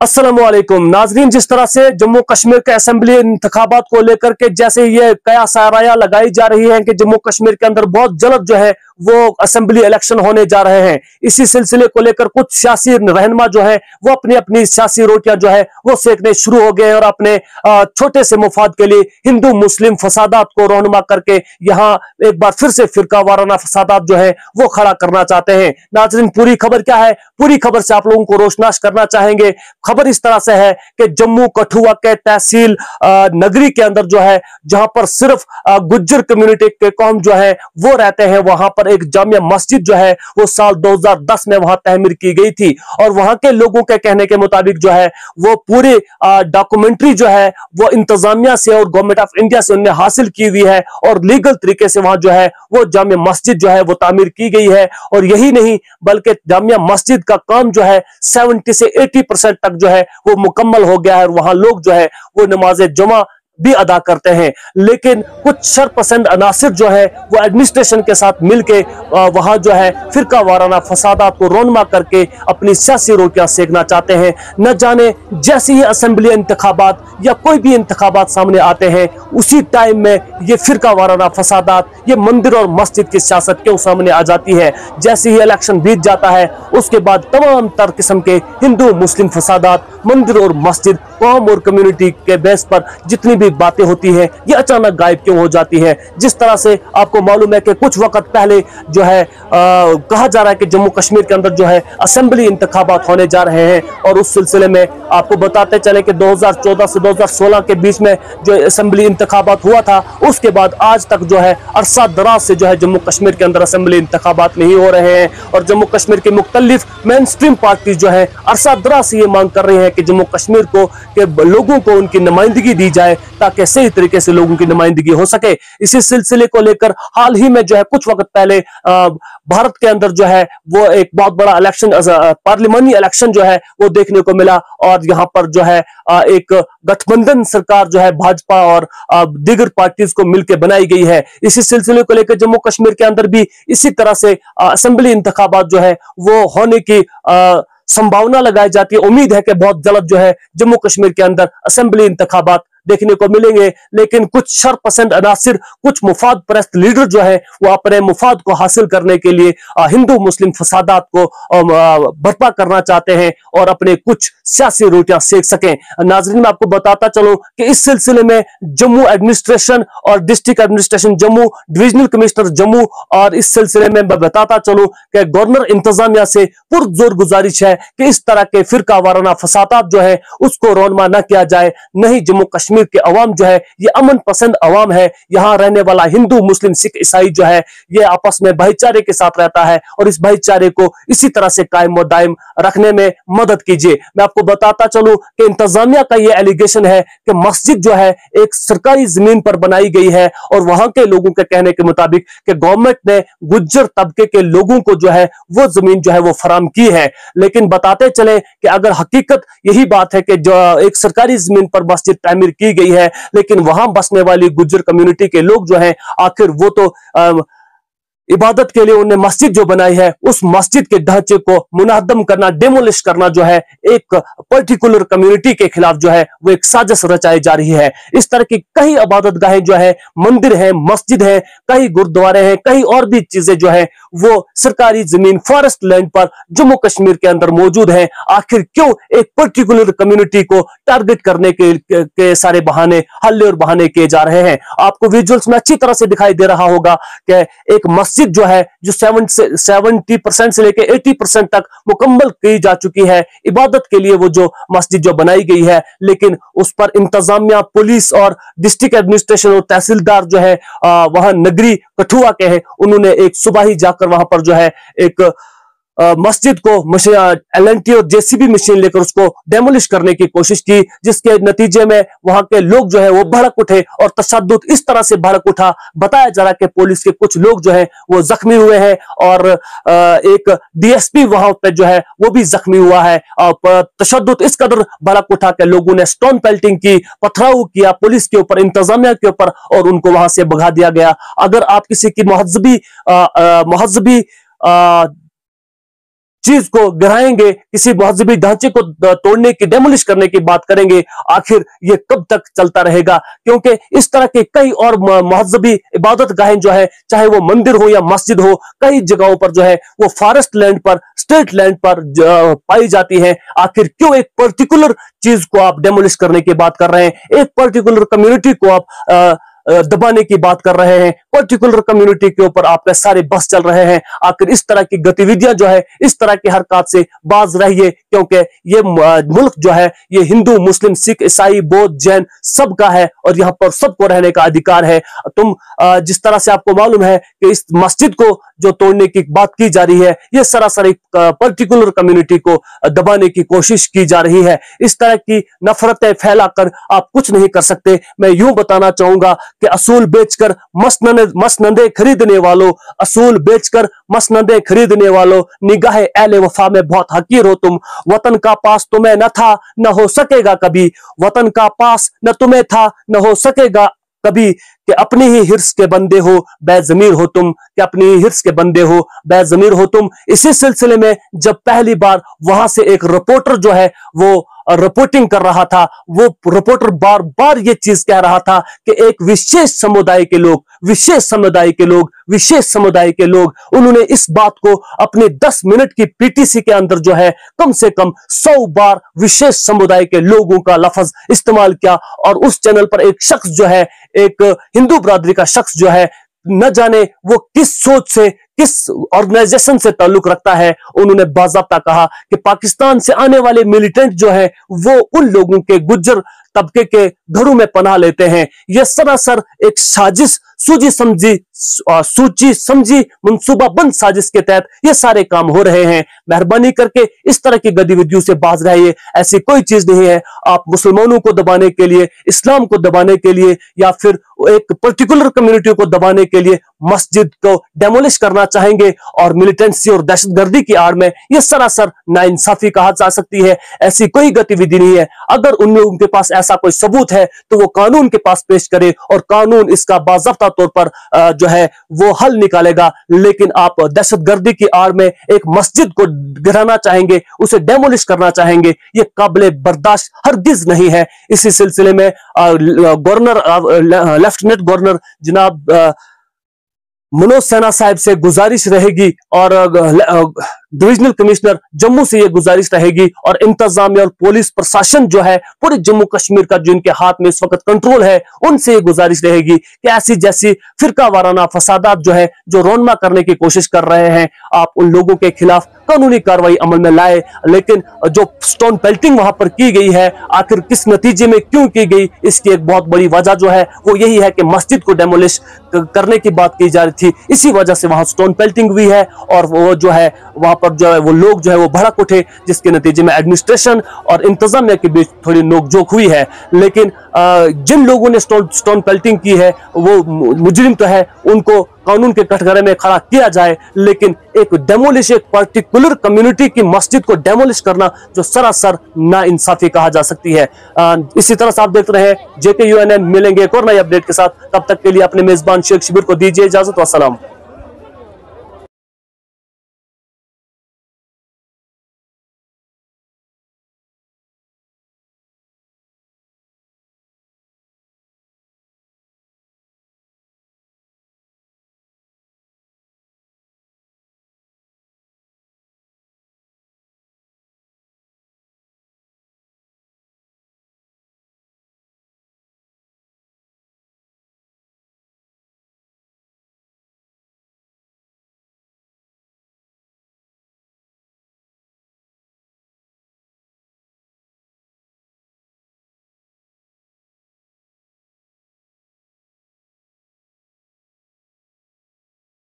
अस्सलामुअलैकुम नाजरीन, जिस तरह से जम्मू कश्मीर के असेंबली इंतखाबात को लेकर के जैसे ये कयास आराया लगाई जा रही है कि जम्मू कश्मीर के अंदर बहुत जल्द जो है वो असेंबली इलेक्शन होने जा रहे हैं। इसी सिलसिले को लेकर कुछ सियासी रहनुमा जो है वो अपनी अपनी सियासी रोटियां जो है वो सेकने शुरू हो गए हैं और अपने छोटे से मुफाद के लिए हिंदू मुस्लिम फसादात को रहनुमा करके यहाँ एक बार फिर से फिरका वाराना फसादात जो है वो खड़ा करना चाहते हैं। नाजरीन, पूरी खबर क्या है, पूरी खबर से आप लोगों को रोशनास करना चाहेंगे। खबर इस तरह से है कि जम्मू कठुआ के तहसील नगरी के अंदर जो है, जहां पर सिर्फ गुज्जर कम्युनिटी के कौम जो है वो रहते हैं, वहां पर एक जामिया मस्जिद जो है वो साल 2010 में वहां तहमीर की गई थी। और वहां के लोगों के कहने के मुताबिक जो है वो पूरी डॉक्यूमेंट्री जो है वो इंतजामिया से और गवर्नमेंट ऑफ इंडिया से उन्हें हासिल की हुई है और लीगल तरीके से वहां जो है वो जामिया मस्जिद जो है वो तामीर की गई है। और यही नहीं बल्कि जामिया मस्जिद का काम जो है 70 से 80% तक जो है वो मुकम्मल हो गया है और वहां लोग जो है वो नमाज जुमा भी अदा करते हैं। लेकिन कुछ शरपसंद अनासिर जो है वो एडमिनिस्ट्रेशन के साथ मिलके वहां जो है फिरका वाराना फसादात को रोनमा करके अपनी सियासी रोटियां सेकना चाहते हैं। न जाने जैसे ही असेंबली इंतखाबात या कोई भी इंतखाबात सामने आते हैं उसी टाइम में ये फिरका वाराना फसादात, ये मंदिर और मस्जिद की सियासत क्यों सामने आ जाती है। जैसे ही इलेक्शन बीत जाता है उसके बाद तमाम तर किस्म के हिंदू मुस्लिम फसादात, मंदिर और मस्जिद, कौम और कम्युनिटी के बेस पर जितनी भी बातें होती है ये अचानक गायब क्यों हो जाती है। जिस तरह से आपको मालूम है कि कुछ वक्त पहले जो है कहा जा रहा है कि जम्मू कश्मीर के अंदर जो है असेंबली इंतखाबात होने जा रहे हैं। और उस सिलसिले में आपको बताते चले कि 2014 से 2016 के बीच में जो असेंबली इंतखाबात हुआ था उसके बाद आज तक जो है अरसा दराज से जो है जम्मू कश्मीर के अंदर असेंबली इंतखाबात नहीं हो रहे हैं। और जम्मू कश्मीर की मुख्तलिफ मेन स्ट्रीम पार्टी जो है अरसा दराज से ये मांग कर रही है कि जम्मू कश्मीर को के लोगों को उनकी नुमाइंदगी दी जाए ताकि सही तरीके से लोगों की नुमाइंदगी हो सके। इसी सिलसिले को लेकर हाल ही में जो है कुछ वक्त पहले भारत के अंदर जो है वो एक बहुत बड़ा इलेक्शन, पार्लियामानी इलेक्शन जो है वो देखने को मिला। और यहाँ पर जो है एक गठबंधन सरकार जो है भाजपा और दीगर पार्टीज को मिलकर बनाई गई है। इसी सिलसिले को लेकर जम्मू कश्मीर के अंदर भी इसी तरह से असेंबली इंतखाबात जो है वो होने की संभावना लगाई जाती है। उम्मीद है कि बहुत जल्द जो है जम्मू कश्मीर के अंदर असेंबली इंतखाबात देखने को मिलेंगे। लेकिन कुछ शरपसंद अनासिर, कुछ मुफाद परस्त लीडर जो है वो अपने मुफाद को हासिल करने के लिए हिंदू मुस्लिम फसादात को बर्पा करना चाहते हैं और अपने कुछ सियासी रोटियां सेक सकें। नाजरीन, मैं आपको बताता चलूं कि इस सिलसिले में जम्मू एडमिनिस्ट्रेशन और district administration Jammu, divisional commissioner Jammu, और इस सिलसिले में मैं बताता चलूं कि गवर्नर इंतजामिया से पुरजोर गुजारिश है कि इस तरह के फिरका वाराना फसादात जो है उसको रोनमा न किया जाए। नहीं, जम्मू कश्मीर के अवाम जो है ये अमन पसंद अवाम है। यहाँ रहने वाला हिंदू मुस्लिम सिख ईसाई जो है ये आपस में भाईचारे के साथ रहता है और इस भाईचारे को इसी तरह से कायम व दायम रखने में मदद कीजिए। मैं आपको बताता चलूं कि इंतजामिया का ये एलिगेशन है कि मस्जिद जो है एक सरकारी जमीन पर बनाई गई है और वहां के लोगों के कहने के मुताबिक कि गवर्नमेंट ने गुज्जर तबके के लोगों को जो है वो जमीन जो है वो फराम की है। लेकिन बताते चले कि अगर हकीकत यही बात है कि जो एक सरकारी जमीन पर मस्जिद तामीर की गई है लेकिन वहां बसने वाली गुज्जर कम्युनिटी के लोग जो हैं आखिर वो तो इबादत के लिए उन्हें मस्जिद जो बनाई है उस मस्जिद के ढांचे को मुनहदम करना, डेमोलिश करना जो है एक पर्टिकुलर कम्युनिटी के खिलाफ जो है वो एक साजिश रचाई जा रही है। इस तरह की कई इबादत गाहें जो है, मंदिर है, मस्जिद है, कई गुरुद्वारे हैं, कई और भी चीजें जो है वो सरकारी जमीन फॉरेस्ट लैंड पर जम्मू कश्मीर के अंदर मौजूद है। आखिर क्यों एक पर्टिकुलर कम्युनिटी को टारगेट करने के सारे बहाने, हल्ले और बहाने किए जा रहे हैं। आपको विजुअल्स में अच्छी तरह से दिखाई दे रहा होगा कि एक मस्जिद जो है जो 70% से लेकर 80% तक मुकम्मल की जा चुकी है इबादत के लिए, वो जो मस्जिद जो बनाई गई है, लेकिन उस पर इंतजामिया, पुलिस और डिस्ट्रिक्ट एडमिनिस्ट्रेशन और तहसीलदार जो है वहां नगरी कठुआ के हैं, उन्होंने एक सुबह ही जाकर वहां पर जो है एक मस्जिद को LNT और JCB मशीन लेकर उसको डेमोलिश करने की कोशिश की, जिसके नतीजे में वहां के लोग जो है वो भड़क उठे और तशद्दुद इस तरह से भड़क उठा। बताया जा रहा है कि पुलिस के कुछ लोग जो है वो जख्मी हुए हैं और एक DSP वहां पे जो है वो भी जख्मी हुआ है। और तशद्दुद इस कदर भड़क उठा कि लोगों ने स्टोन पेल्टिंग की, पथराव किया पुलिस के ऊपर, इंतजामिया के ऊपर, और उनको वहां से भगा दिया गया। अगर आप किसी की महजबी चीज को गिराएंगे, किसी मजहबी ढांचे को तोड़ने की, डेमोलिश करने की बात करेंगे। आखिर ये कब तक चलता रहेगा? क्योंकि इस तरह के कई और मजहबी इबादत गाहें जो है, चाहे वो मंदिर हो या मस्जिद हो, कई जगहों पर जो है वो फॉरेस्ट लैंड पर, स्टेट लैंड पर पाई जाती है। आखिर क्यों एक पर्टिकुलर चीज को आप डेमोलिश करने की बात कर रहे हैं, एक पर्टिकुलर कम्युनिटी को आप दबाने की बात कर रहे हैं, पर्टिकुलर कम्युनिटी के ऊपर आपके सारे बस चल रहे हैं? आखिर इस तरह की गतिविधियां जो है, इस तरह की हरकत से बाज रहिए, क्योंकि ये मुल्क जो है ये हिंदू, मुस्लिम, सिख, ईसाई, बौद्ध, जैन सबका है और यहाँ पर सबको रहने का अधिकार है। तुम जिस तरह से आपको मालूम है कि इस मस्जिद को जो तोड़ने की बात की जा रही है, ये सरासर एक पर्टिकुलर कम्युनिटी को दबाने की कोशिश की जा रही है। इस तरह की नफरतें फैलाकर आप कुछ नहीं कर सकते। मैं यूं बताना चाहूंगा कि असूल बेचकर मसनदे खरीदने वालों, असूल बेचकर मसनदे खरीदने वालों, निगाहे अहले वफा में बहुत हकीर हो तुम। वतन का पास तुम्हें न था, न हो सकेगा कभी। वतन का पास न तुम्हें था, न हो सकेगा कभी। कि अपने ही हिर्स के बंदे हो, बेजमीर हो तुम। कि अपने ही हिर्स के बंदे हो, बेजमीर हो तुम। इसी सिलसिले में जब पहली बार वहां से एक रिपोर्टर जो है वो रिपोर्टिंग कर रहा था, वो रिपोर्टर बार बार ये चीज कह रहा था कि एक विशेष समुदाय के लोग, विशेष समुदाय के लोग, विशेष समुदाय के लोग, उन्होंने इस बात को अपने 10 मिनट की पीटीसी के अंदर जो है कम से कम 100 बार विशेष समुदाय के लोगों का लफ्ज इस्तेमाल किया। और उस चैनल पर एक शख्स जो है, एक हिंदू बरादरी का शख्स जो है, न जाने वो किस सोच से, किस ऑर्गेनाइजेशन से ताल्लुक रखता है, उन्होंने बाज़ाब्ता कहा कि पाकिस्तान से आने वाले मिलिटेंट जो है वो उन लोगों के, गुज्जर तबके के घरों में पनाह लेते हैं। यह सरासर एक साजिश, सूची समझी मंसूबाबंद साजिश के तहत ये सारे काम हो रहे हैं। मेहरबानी करके इस तरह की गतिविधियों से बाज रहिए। ऐसी कोई चीज नहीं है। आप मुसलमानों को दबाने के लिए, इस्लाम को दबाने के लिए, या फिर एक पर्टिकुलर कम्युनिटी को दबाने के लिए मस्जिद को डेमोलिश करना चाहेंगे और मिलिटेंसी और दहशतगर्दी की आड़ में यह सरासर नाइंसाफी कहा जा सकती है। ऐसी कोई गतिविधि नहीं है। अगर उनके पास ऐसा कोई सबूत है तो वो कानून के पास पेश करे और कानून इसका बाज़ाब्ता तौर पर जो है वो हल निकालेगा। लेकिन आप दहशतगर्दी की आड़ में एक मस्जिद को गिराना चाहेंगे, उसे डेमोलिश करना चाहेंगे, ये काबिल बर्दाश्त हरगिज नहीं है। इसी सिलसिले में गवर्नर, लेफ्टिनेंट गवर्नर जनाब मनोज सिन्हा साहब से गुजारिश रहेगी और डिविजनल कमिश्नर जम्मू से ये गुजारिश रहेगी और इंतजामिया और पुलिस प्रशासन जो है पूरे जम्मू कश्मीर का, जो इनके हाथ में इस वक्त कंट्रोल है, उनसे ये गुजारिश रहेगी कि ऐसी जैसी फिरका वाराना फसादात जो है, जो रोनमा करने की कोशिश कर रहे हैं, आप उन लोगों के खिलाफ कानूनी कार्रवाई अमल में लाए। लेकिन जो स्टोन पेल्टिंग वहां पर की गई है, आखिर किस नतीजे में क्यों की गई, इसकी एक बहुत बड़ी वजह जो है वो यही है कि मस्जिद को डेमोलिश करने की बात की जा रही थी, इसी वजह से वहां स्टोन पेल्टिंग हुई है। और वो जो है वहां पर जो है वो लोग जो है वो भड़क उठे, जिसके नतीजे में एडमिनिस्ट्रेशन और इंतजामिया के बीच थोड़ी नोकझोंक हुई है। लेकिन जिन लोगों ने स्टोन पेल्टिंग की है वो मुजरिम तो है, उनको कानून के कटघरे में खड़ा किया जाए। लेकिन एक डेमोलिश, एक पर्टिकुलर कम्युनिटी की मस्जिद को डेमोलिश करना जो सरासर नाइंसाफी कहा जा सकती है। इसी तरह से आप देख रहे हैं JKUNN। मिलेंगे एक और नई अपडेट के साथ, तब तक के लिए अपने मेजबान शेख शिबिर को दीजिए इजाजत। वस्सलाम।